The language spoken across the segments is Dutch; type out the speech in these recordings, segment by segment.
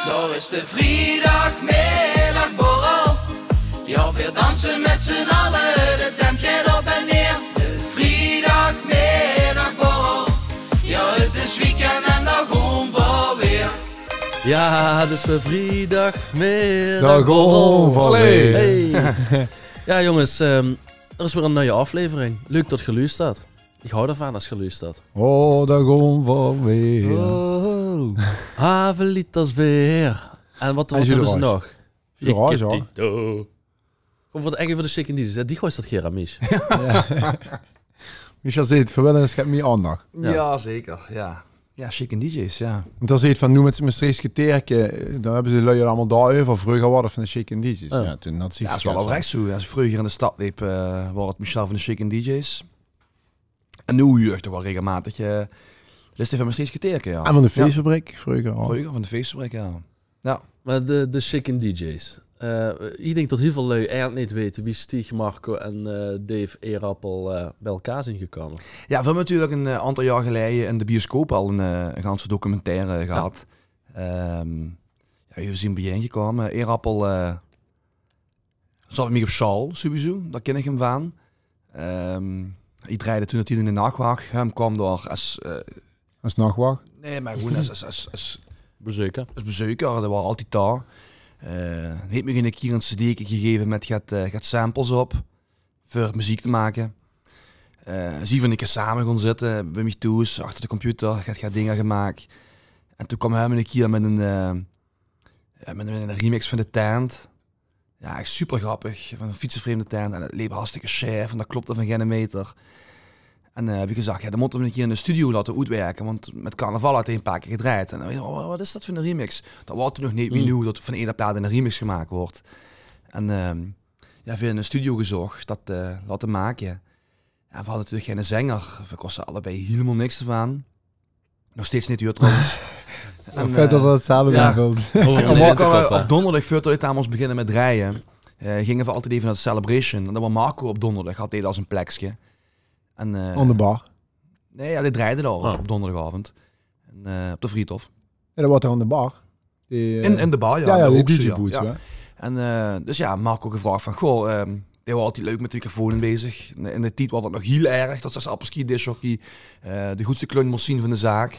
Daar is de vrijdagmiddagborrel. Ja, weer dansen met z'n allen, de tent gaat op en neer. De vrijdagmiddagborrel. Ja, het is weekend en dan gewoon voor weer. Ja, het is weer vrijdagmiddag. Dag gewoon weer. Hey. Ja jongens, er is weer een nieuwe aflevering. Leuk dat je luistert. Ik hou ervan als je luistert. Oh, daar gewoon van weer. Oh, havelitas weer. En wat hebben ze nog? Kom voor de chicken DJ's. Die was dat Geramis. Michel zegt, voor wel eens gaat meer aandacht. Ja, zeker. Ja. Ja, chicken DJ's, ja. Want als je het van nu met Maastrichtse Terken, dan hebben ze de lui allemaal daar over. Vroeger waren van de chicken DJ's. Ja, toen had ze dat is wel oprecht zo. Als je vroeger in de stad liep, was het Michel van de chicken DJ's. En nu huur ik toch wel regelmatig list van Maastrichtse Terken, ja. En van de feestfabriek, vroeger al. Vroeger van de feestfabriek, ja. Ja. Maar de chicken DJ's. Ik denk dat heel veel lui eigenlijk niet weten wie Stieg, Marco en Dave Erappel bij elkaar zijn gekomen. Ja, we hebben natuurlijk een aantal jaar geleden in de bioscoop al een ganse documentaire gehad. We zijn bijeengekomen. Erappel zat mee op Schaal, sowieso. Daar ken ik hem van. Hij draaide toen dat hij in de nachtwacht. Hem kwam daar als nachtwacht? Nee, maar gewoon als bezoeker. Als bezoeker, dat was altijd daar. Heeft me een keer een cd'tje gegeven met gaat samples op voor muziek te maken. Zie van ik samen gaan zitten bij mij thuis achter de computer, gaat dingen gemaakt. En toen kwam hij een keer met een remix van de tent. Ja, echt super grappig, van een fietsenvreemde tent. En het leek hartstikke chef en dat klopte van geen meter. En heb ik gezegd, dan moeten we een keer in de studio laten uitwerken, want met carnaval had hij een paar keer gedraaid. En wat is dat voor een remix? Dat was toen nog niet nieuw dat van één plaat een remix gemaakt wordt. En via een studio gezocht dat laten maken. En we hadden natuurlijk geen zanger. We kosten allebei helemaal niks ervan. Nog steeds niet duur trouwens. Vet dat het samen aanvult. Op donderdag, voordat we aan ons beginnen met draaien, gingen we altijd even naar de Celebration. En dat was Marco op donderdag, had hij als een plekje. On de bar? Nee, ja, dit draaide al op donderdagavond. En, op de Friedhof. Ja, dat wordt er aan de bar. In de bar, ja. Ja, de DJ-boots, ja. En dus ja, Marco gevraagd van, goh, die was altijd leuk met de microfoon bezig. In de tijd was dat nog heel erg. Dat was apperski, disjockey, de goedste klunmachine van de zaak.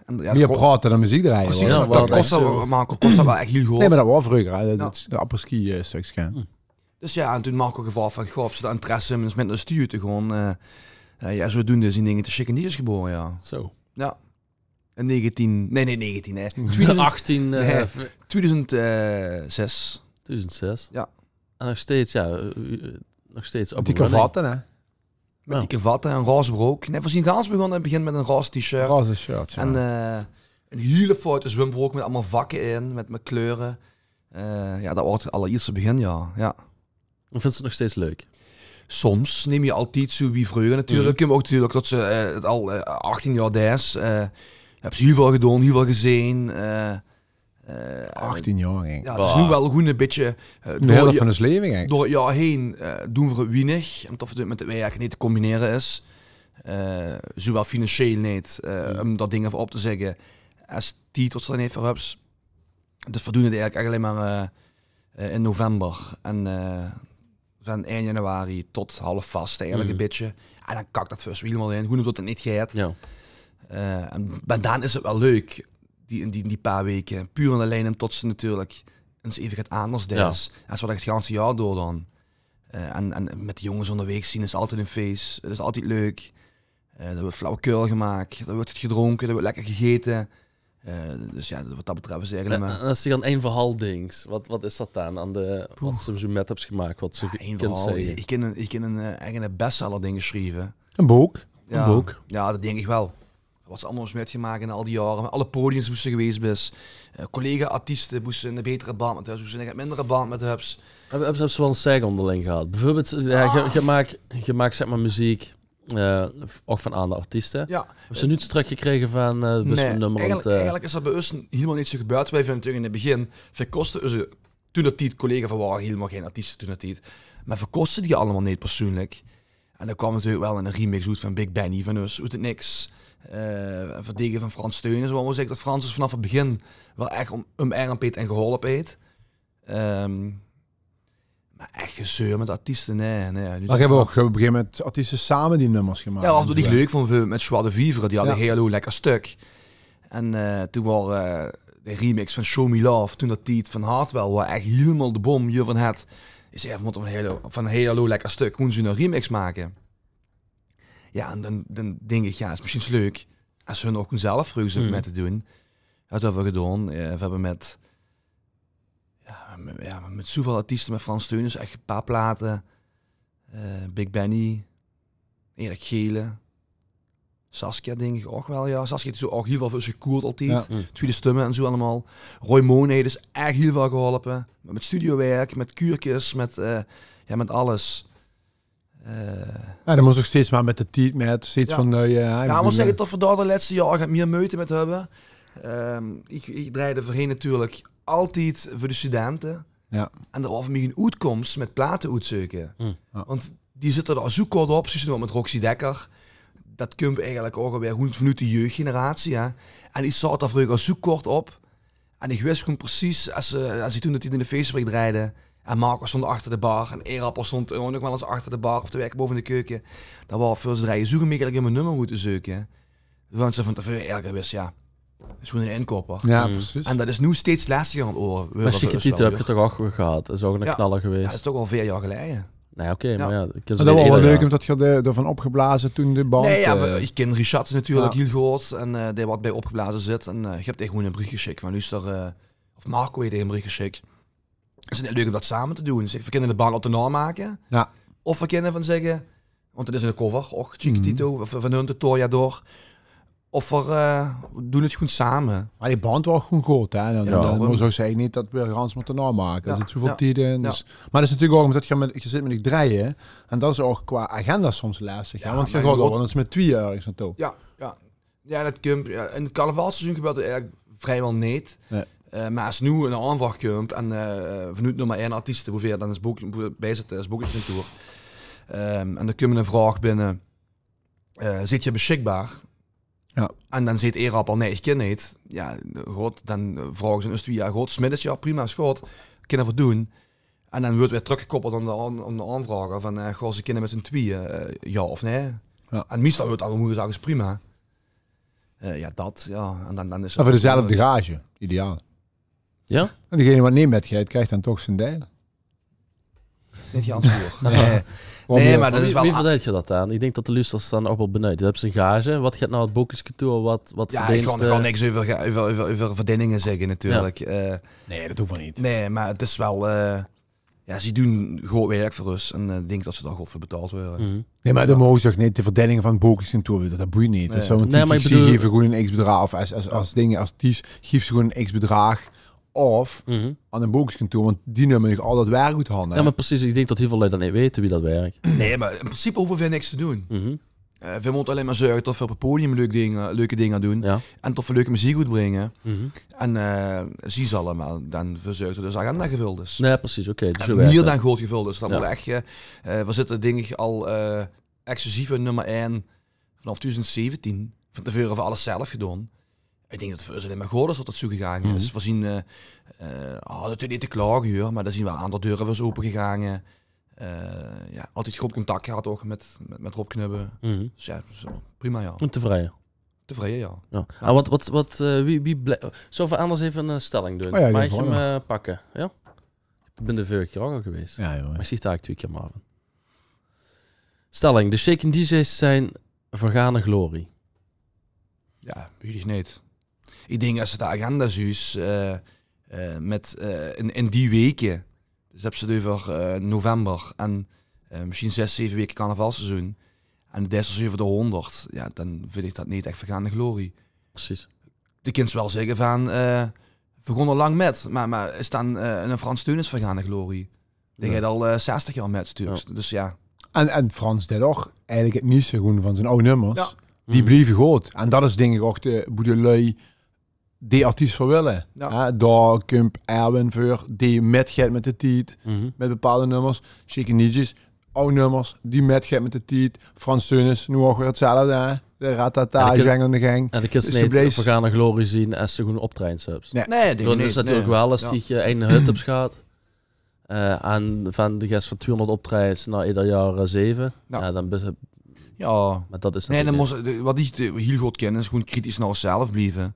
En, ja, meer praten dan muziek draaien. Precies, Marco kost dat wel echt heel goed. Nee, maar dat was vroeger, de apperski stukje. Dus ja, en toen Marco gevraagd van, goh, heb ze dat interesse in, dus met een stuur te gewoon... zodoende is die dingen te chicken is geboren, ja. Zo. Ja. In 2006. 2006? Ja. En nog steeds, op die kravatten, hè? Met die kravatten en roze broek. Nee, we zien gaans begonnen en begint met een roze t-shirt. Roze shirt, ja. En een hele foute zwembroek met allemaal vakken in, met kleuren. Dat wordt het allereerste begin, ja. En vind je het nog steeds leuk? Soms neem je altijd zo wie vreugde natuurlijk. Ik heb ook natuurlijk dat ze het al 18 jaar des. Hebben ze heel veel gedaan, heel veel gezien. 18 jaar, denk ik. Ja, het is nu wel gewoon een beetje... de helft van ons leven, eigenlijk. Door het jaar heen doen we weinig. Omdat het met de werk niet te combineren is. Zowel financieel niet, om dat dingen voor op te zeggen. Als die tot z'n even hebt. Dus we doen het eigenlijk alleen maar in november. En van 1 januari tot half vast eigenlijk een beetje. En dan kakt dat first helemaal in. Hoe omdat het niet gaat. Ja. Maar dan is het wel leuk. Die paar weken. Puur en alleen en tot ze natuurlijk eens even gaat anders is. Dat is wat ik het ganse jaar door dan. En met de jongens onderweg zien is altijd een feest. Het is altijd leuk. Er wordt flauwekul gemaakt. Er wordt het gedronken. Er wordt lekker gegeten. Dus ja, wat dat betreft is eigenlijk maar... Als je dan één verhaal dings, wat is dat dan aan wat ze zo met hebt gemaakt? Wat ze kunt zeggen? Ik ken een eigen bestseller ding geschreven. Een boek? Ja, een boek? Ja, dat denk ik wel. Wat ze allemaal eens metgemaakt in al die jaren. Met alle podiums moesten geweest is. Collega-artiesten moesten een betere band met hubs. Moesten een mindere band met hubs. Hebben ze wel een zeg onderling gehad? Bijvoorbeeld, je maakt zeg maar muziek, ook van andere artiesten. Ja. Hebben ze nu iets teruggekregen van nee, eigenlijk is dat bij ons helemaal niet zo gebeurd. Wij vinden natuurlijk in het begin, verkosten toen dat die collega van waren helemaal geen artiesten toen dat die. Maar verkosten die allemaal niet persoonlijk. En dan kwam natuurlijk wel een remix uit van Big Benny van ons, uit het niks. verdedigen van Frans Steunis. Waarom zeg ik dat Frans is vanaf het begin wel echt om Ermpeet en geholpen heeft. Maar echt gezeur met artiesten, nee. Maar hebben we ook op een gegeven moment artiesten samen die nummers gemaakt. Ja, wat ik leuk vond met Joie de Vivre, die hadden een heel lekker stuk. En toen waren de remix van Show Me Love, toen dat tiet van Hardwell, waar echt helemaal de bom hiervan had. Is even moeten van een heel lekker stuk gewoon zo'n remix maken. Ja, en dan denk ik, ja, is misschien leuk als hun ook zelf vroegen met te doen. Dat hebben we gedaan. We hebben met zoveel artiesten, met Frans Steunis, echt een paar platen. Big Benny, Erik Gele, Saskia denk ik ook wel, ja. Saskia is ook heel veel voor gekoeld altijd. Ja. Tweede stemmen en zo allemaal. Roy Moon heeft dus echt heel veel geholpen. Met studiowerk, met kuurtjes, met alles. Ja, dan moest ik steeds maar met de tijd, met steeds van... ik moet zeggen dat we daar de laatste jaren meer moeite met hebben. Ik draaide voorheen natuurlijk altijd voor de studenten. Ja. En dat was voor mij een uitkomst met platen uitzoeken. Ja. Want die zitten er zo kort op, zoals met Roxy Dekker. Dat komt eigenlijk ook alweer goed vanuit de jeugdgeneratie. Hè. En die zat daar vroeger zo kort op. En ik wist gewoon precies, als hij toen dat hij in de feestfabriek draaide... En Marco stond achter de bar. En Erappel stond ook nog wel eens achter de bar of te werken boven de keuken. Dan was veel draaien zo gemakkelijk in mijn nummer moeten zoeken. Want ze van tevoren eigenlijk wist, ja... Dat is gewoon een inkopper. Ja, precies. En dat is nu steeds lastiger aan het oren. Maar Chiquitito heb je toch ook weer gehad? Dat is ook een knaller geweest. Ja, dat is toch al 4 jaar geleden. Nee, oké, maar ja... Dat was wel leuk, omdat je ervan opgeblazen toen de band... Nee, ja, ik ken Richard natuurlijk heel groot. En die wat bij opgeblazen zit. En je hebt tegen gewoon een bericht geschikt. Van luister, of Marco heeft tegen een bericht geschikt. Het is net leuk om dat samen te doen. Dus we kunnen de band op de naam maken. Ja. Of we kunnen van zeggen... Want het is een cover, och, Chiquitito, van hun Toya door... Of we doen het gewoon samen. Maar die band was gewoon groot, hè. Dan zou ik niet dat we Hans moeten naam maken. Ja. Er zit zoveel tijd in. Dus... Maar dat is natuurlijk ook omdat je zit met die draaien. En dat is ook qua agenda soms lastig. Ja, want je gaat ook, want het is met 2 jaar ergens naartoe. Ja, dat komt. Ja, in het carnavalseizoen gebeurt het eigenlijk vrijwel niet. Nee. Maar als nu een aanvraag komt en vanuit nog maar 1 artiest, hoeveel dan is bij zit, is Boekje Tour. En dan komt een vraag binnen. Zit je beschikbaar? Ja. En dan zit Erappel, nee, ik ken niet. Ja, goed, dan vragen ze een 2 jaar, goed, smiddags, ja, prima, is goed. Ik kan ervoor doen. En dan wordt weer teruggekoppeld aan de aanvragen van, goh, ze kennen met z'n tweeën, ja of nee. Ja. En meestal wordt dat, moeten zeggen, is prima. En dan is het... voor dezelfde gage, ideaal. Ja? En diegene wat neemt met geit, krijgt dan toch zijn deel. Niet je antwoord. Nee, maar dat is wel... Wie verdeelt je dat aan? Ik denk dat de luisters dan ook wel benauwd. Je hebt zijn gage. Wat gaat nou het boekjeskantoor? Wat ja, ik ga niks over verdieningen zeggen natuurlijk. Ja. Nee, dat hoeft niet. Nee, maar het is wel... ze doen goed werk voor ons. En ik denk dat ze daar goed voor betaald worden. Mm-hmm. Nee, maar dan mogen ze toch niet de verdelingen van het boekjeskantoor. Dat boeit niet. Nee. Nee, maar ik bedoel... geven gewoon een x-bedrag. Of als dingen als die geef ze gewoon een x-bedrag... Of aan een boekjeskantoor, want die nemen nog al dat werk uit handen. Ja, maar precies, ik denk dat heel veel lui dan niet weten wie dat werkt. Nee, maar in principe hoeven we niks te doen. We moeten alleen maar zorgen dat we op het podium leuke dingen doen. Ja. En dat we leuke muziek uitbrengen. En zie ze allemaal dan verzorgen dat dus agenda gevuld is. Nee, precies, oké. Dus meer dan goed gevuld is. Dat moet echt, we zitten denk ik al exclusief in nummer 1 vanaf 2017. Van tevoren hebben we alles zelf gedaan. Ik denk dat het voor ons alleen maar goed is dat het zo gegaan is. We zien, dat is niet te klagen, maar dan zien we een aantal deuren was open gegaan. Altijd goed contact gehad ook met Rob Knubbe. Dus ja, prima ja. Tevreden. Tevreden, ja. En zullen we anders even een stelling doen? Mag je hem pakken? Ja? Ik ben de vorige keer ook al geweest. Ja, joh. Maar ik zie het eigenlijk 2 keer maar van. Stelling, de Shaken DJ's zijn vergane glorie. Ja, weet ik niet. Ik denk als het de agenda is in die weken, dus hebben ze het over november en misschien 6, 7 weken carnavalseizoen en de 7 de 100, ja, dan vind ik dat niet echt vergaande glorie. Precies. De kind wel zeggen van, we begonnen er lang met, maar is dan een Frans Steunis vergaande glorie? Die gaat al 60 jaar met stuurs, dus ja. En Frans deed ook eigenlijk het nieuwste gewoon van zijn oude nummers. Ja. Die blijven goed. En dat is denk ik ook de boedelui die artiest voor willen. Ja. Daar komt Erwin voor, die metgeeft met de tijd, met bepaalde nummers. Shaken DJ's, oude nummers, die metgeeft met de tijd. Frans Steunis, nu ook weer hetzelfde. Hè? De ratata, En de gang aan de gang. En de kids Dus niet bleef- vergane glorie zien als ze gewoon optreden subs. Nee. Nee, Dat is natuurlijk wel als die een hut hebt gehad. En van de gast van 200 optredens naar ieder jaar 7. Ja. Ja, dan Ja. maar dat is Nee, dan natuurlijk moest, wat ik heel goed ken, is gewoon kritisch naar onszelf blijven.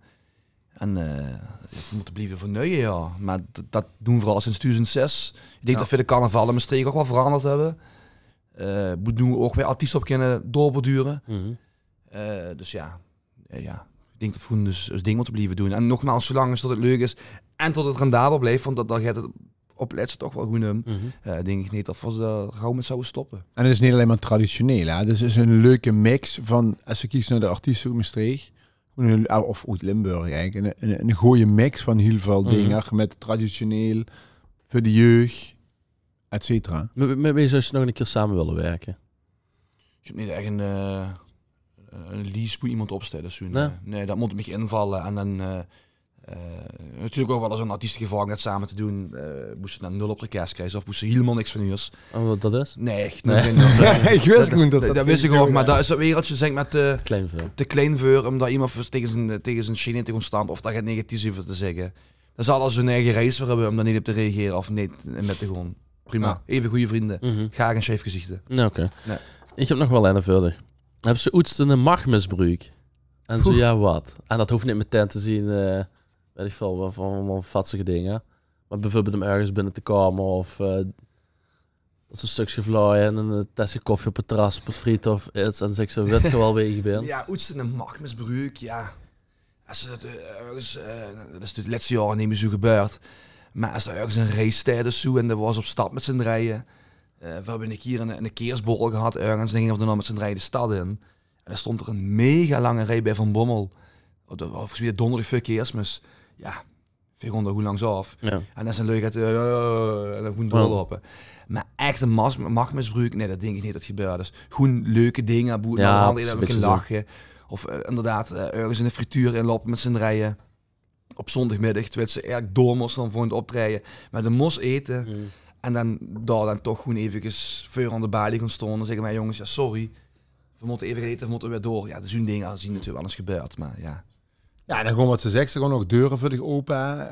En we moeten blijven vernieuwen, ja. Maar dat doen we vooral sinds 2006. Ik denk dat we de carnaval en Maastricht ook wel veranderd hebben. Doen we ook weer artiesten op kunnen doorborduren. Dus ja. Ik denk dat we gewoon dus ding moeten blijven doen. En nogmaals, zolang als tot het leuk is en tot het rendabel blijft, want dan gaat het op let's toch wel goed om. Denk ik niet of we er gauw met zouden stoppen. En het is niet alleen maar traditioneel. Hè? Dus het is een leuke mix van, als je kiest naar de artiesten uit Maastricht, of uit Limburg eigenlijk, een goede mix van heel veel dingen met traditioneel, voor de jeugd, et cetera. Met wie zou je nog een keer samen willen werken? Ik heb niet echt een lease voor iemand opstellen. Dus Nee? nee, dat moet me invallen. En dan natuurlijk ook wel eens een artiestengevangen net samen te doen. Moest ze dan 0 op de kerst krijgen of moest ze helemaal niks van huurs. En wat dat is? Nee, echt. Nee. Ik wist gewoon dat Dat wist ik ook, maar dat is dat wereldje zeg met Kleinveel. te klein voor om daar iemand tegen zijn chin in te gaan stampen of daar gaat negatief over te zeggen. Dan zal als een eigen reis voor hebben om daar niet op te reageren of niet met te gewoon. Prima, Ja. even goede vrienden. Graag een chef gezichten. Nou, oké. Nee. Ik heb nog wel een verder. Hebben ze oetsten een machtmisbruik? En zo ja, wat? En dat hoeft niet meteen te zien, weet ik veel, van vatsige dingen. Maar bijvoorbeeld om ergens binnen te komen of een stukje vlooien en een tasje koffie op het terras op het friet of iets en zeg zo, weet je wel wie je bent? Ja, oetsten een machtmisbruik, ja. Als het ergens, dat is het laatste jaar niet meer zo gebeurd. Maar als er ergens een race of zo en dat was op stap met z'n drieën. We hebben een keer een keersborrel gehad ergens, denk ik, of dan nou met z'n drieën de stad in. En er stond er een mega lange rij bij Van Bommel. Volgens mij donderdag voor kerstmis. Ja, 400 hoe langs af. Ja. En dat is een leuk en dan gewoon doorlopen. Maar echt een machtmisbruik, nee, dat denk ik niet dat gebeurt. Dus gewoon leuke dingen, boeren Ja, aan de hand, het is dat een we kunnen beetje lachen. Of inderdaad, ergens in de frituur inlopen met z'n drieën. Op zondagmiddag, terwijl ze eigenlijk door moesten dan voor het optreden. Maar de mos eten. En dan toch gewoon eventjes vuur aan de balie gaan staan. En zeggen wij jongens, ja sorry. We moeten even eten, we moeten weer door. Ja, dat is een ding, zien natuurlijk wel eens gebeurt. Maar ja. Ja, dan gewoon wat ze zegt, ze gewoon nog deuren voor zich open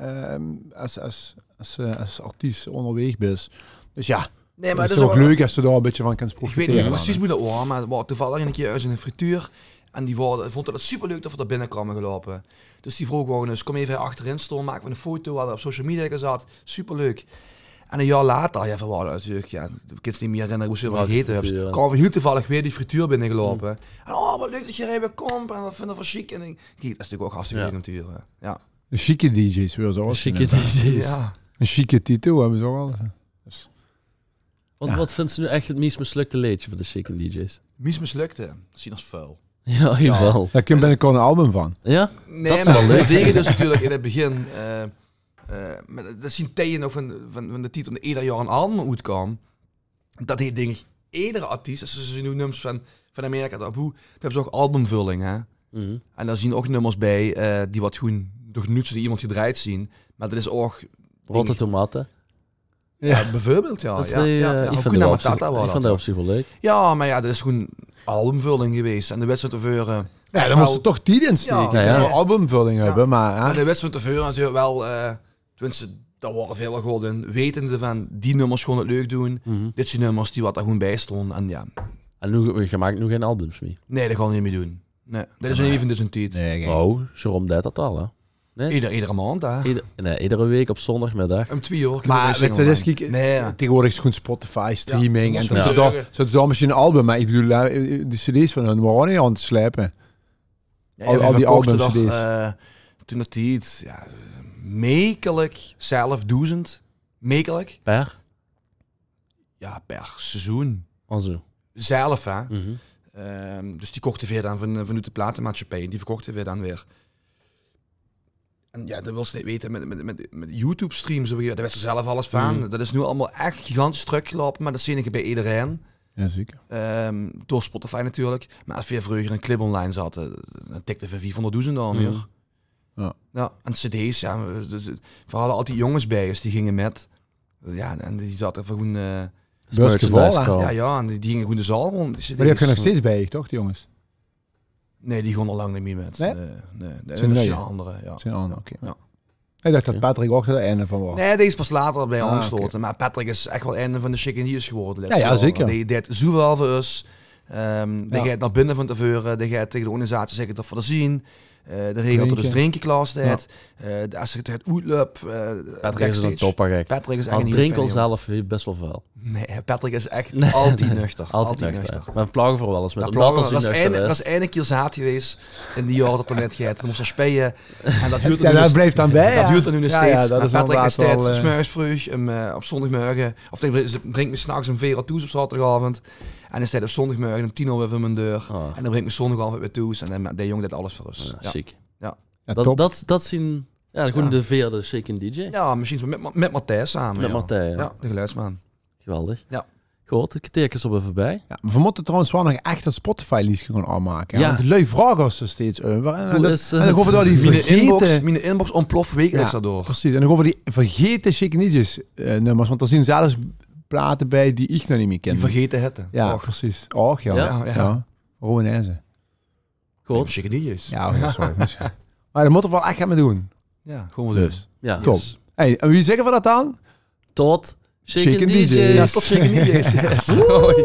als artiest onderweg bent. Dus ja, Nee, het is ook leuk als ze daar een beetje van kan Ik weet profiteren. niet precies hoe dat was, maar we waren toevallig een keer uit in een frituur. En die vond het superleuk dat we daar binnen kwamen gelopen. Dus die vroeg gewoon eens, kom even achterin staan, maken we een foto, hadden op social media gezet. Superleuk. En een jaar later, ja, we waren natuurlijk, ja, de kids niet meer herinneren hoe ze hebben gegeten hebben. Kwamen we heel toevallig weer die frituur binnengelopen. En oh, wat leuk dat je er even komt en dat vinden we chic. En ik, dat is natuurlijk ook hartstikke leuk natuurlijk. Ja. Een chique DJ's weer zo. Chique DJ's. Ja. Een chique Tito hebben ze ook al. Dus, Wat vindt ze nu echt het meest mislukte leedje voor de chique DJ's? Mies mislukte. Zien als vuil. Ja, heel wel. daar kun je binnenkort een album van. Ja? Nee, Dat is maar wel leuk. we deden dus natuurlijk in het begin. Maar dat zien tijden nog van de titel ieder jaar een album uitkwam. Dat heet denk ik iedere artiest, als ze nu nummers van Amerika dat hebben ze ook albumvulling, hè. En daar zien ook nummers bij die wat gewoon door nuts die iemand gedraaid zien. Maar dat is ook Rotte tomaten. ja, bijvoorbeeld ja. Dat is ja, die, ja, ja. ik Ook vind Kuna dat op zich- Matata was ik dat, vond dat ja. op zich wel leuk. Ja, maar ja, dat is gewoon albumvulling geweest. En de wedstrijd te veuren. Ja, dan moest er toch die in steken. Ja, ja. Een albumvulling hebben, maar... Maar hè. de wedstrijd te veuren natuurlijk wel. Tenminste, daar waren veel geworden. Wetende van die nummers gewoon het leuk doen. Dit zijn nummers die wat daar gewoon bij stonden. En ja, En nu, je maakt nu geen albums meer. nee, dat gaan we niet meer doen. Nee, dat is even dus een tijd. Nee, Oh, Jerome deed dat al, hè? Nee? Iedere maand, hè. Iedere week op zondagmiddag. Om 2 uur. Maar weet je, dus kijk, Nee, tegenwoordig is het gewoon Spotify, streaming. Ja, en dat dan moet zit je daar- zit daar misschien een album, maar ik bedoel, de cd's van hun waren niet aan het slijpen. al die albums, CD's. Toen dat tijd, ja, mekelijk zelf 1000. Mekelijk. Per? Ja, per seizoen. Oh zo. Zelf, hè. Mhm. Dus die kochten weer dan vanuit de platenmaatschappij. En die verkochten weer dan weer. En ja, dat wil ze niet weten met YouTube-streams. Daar weten ze zelf alles van. Dat is nu allemaal echt gigantisch teruggelopen. Maar dat zie ik bij iedereen. Ja, zeker. Door Spotify natuurlijk. Maar als we vroeger een clip online zaten, dan tikte we 400.000 aan uur. Ja, en cd's, ja. Dus, we hadden altijd jongens bij ons, die gingen met. Ja, en die zaten gewoon... Beursgeval, hè? ja, en die gingen gewoon de zaal rond. Maar die heb je nog steeds bij je, toch, die jongens? Nee, die gewoon al lang niet meer met. Nee? Nee. Zijn Dat is nieuwe? een andere, ja. Zijn andere, oké. Ja. Ik dacht dat Patrick ook het einde van was. Nee, deze is pas later bij aangesloten. oké. Maar Patrick is echt wel einde van de Chicken News geworden. Ja, zeker. Die deed zoveel voor ons. Die gaat naar binnen van tevoren. Die gaat tegen de organisatie zeggen dat we dat zien. De regelt er dus drinken klaarstijd. Als het uitloopt. Patrick is een topper gek. Patrick is echt Al een drinkel nieuwe fan, zelf heeft best wel veel. Nee, Patrick is echt altijd nuchter. Altijd nuchter. Maar we plagen voor wel eens met Dat omdat als hij nuchter was is. één keer zaad geweest in die jaar dat er net gaat. Dan moest er spelen. En dat duurt Ja, dat bleef dan bij. Dat duurt er nu nog steeds. dat Maar is Patrick is inderdaad steeds wel, smorgens vroeg, op zondagmorgen. Of brengt me s'nachts om 4 uur toe op zaterdagavond. En dan staat op zondagmorgen om 10 uur weer voor mijn deur. Oh. En dan brengt me zondagavond weer toe. En dan die jongen deed alles voor ons. Ja, chic. Ja. Ja, top. Dat zien... Ja, gewoon de vierde Chicken DJ. Ja, misschien met Matthijs samen. Met ja. Matthijs, ja. Ja, de geluidsman. Geweldig. Ja. Goed, ik teken eens op even bij. Ja, maar we moeten trouwens wel nog echt dat Spotify-lijstje gewoon aanmaken. Ja. Want de lui vragen ons er steeds over. En Hoe dan is, en dan gaan we door die vergeten... Mijn inbox ontploft wekelijks Ja, daardoor. Precies. En dan gaan we die vergeten Chicken DJ's nummers. Want er zien zelfs platen bij die ik nog niet meer ken. Die vergeten het. Ja, Och. precies. Och, ja. Ja? Ja. Gewoon eens. Goed. Chicken DJ's. Ja, sorry. Maar dat moeten we wel echt gaan mee doen. Ja, gewoon Dus. Ja. Top. Hey, en wie zeggen we dat dan? Tot Chicken Chicken DJ's. DJ's. Ja, tot Chicken DJ's. Yes. Hoi.